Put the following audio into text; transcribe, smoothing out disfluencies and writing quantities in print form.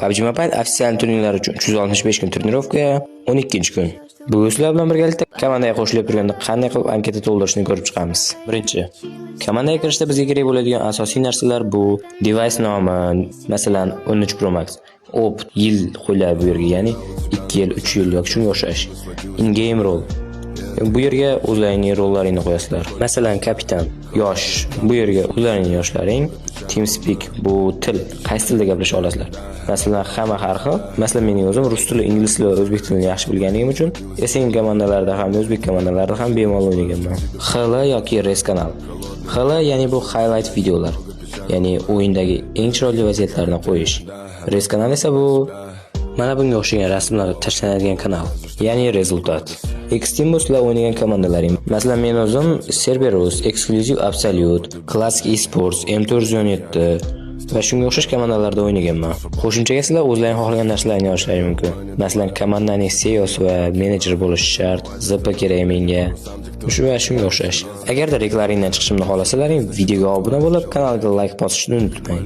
PUBG Mobile ofitsial turnirlar uchun 365 kun trenirovka, 12-kun. Bugun sizlar bilan birgalikda komandaga qo'shilib turganda qanday qilib anketa to'ldirishni ko'rib chiqamiz. Birinchi, komandaga kirishda bizga kerak bo'ladigan asosiy narsalar bu device nomi, masalan 13 Pro Max. Yil qo'yiladi bu yerga, ya'ni 2 yil, 3 yil yoki shunga o'xshash. In-game role. Bu yerga o'zlaringning rollaringni qo'yasizlar. Masalan, kapitan, yosh. Bu yerga o'zlaringning yoshlaring. TeamSpeak bu til, qaysi tilda gaplasha olasizlar. Masalan, hamma har xil. Masalan, mening o'zim rus tili, ingliz tili, o'zbek tilini yaxshi bilganim uchun SM komandalarida ham, o'zbek komandalarida ham bemalol o'ynaganman. HL yoki Res kanal. HL ya'ni bu highlight videolar. Ya'ni o'yindagi eng chiroyli vaziyatlarni qo'yish. Res kanal esa bu mana bunga o'xshagan rasmlar tashlanadigan kanal, ya'ni rezultat. Extreme sizlar o'ynagan komandalaring. Masalan, men o'zim Cerberus, Exclusive Absolute, Classic Esports, M417 va shunga o'xshash komandalarda o'ynaganman. Qo'shimchaga sizlar o'zlaring xohlagan narsalarni yozishlaringiz mumkin. Masalan, komandaning CEO va menejer bo'lishi shart, ZP kerak menga. Shu va shunga o'xshash. Agarda reklaringdan chiqishimni xohlasalaring, videoga obuna bo'lib, kanalga like bosishni unutmang.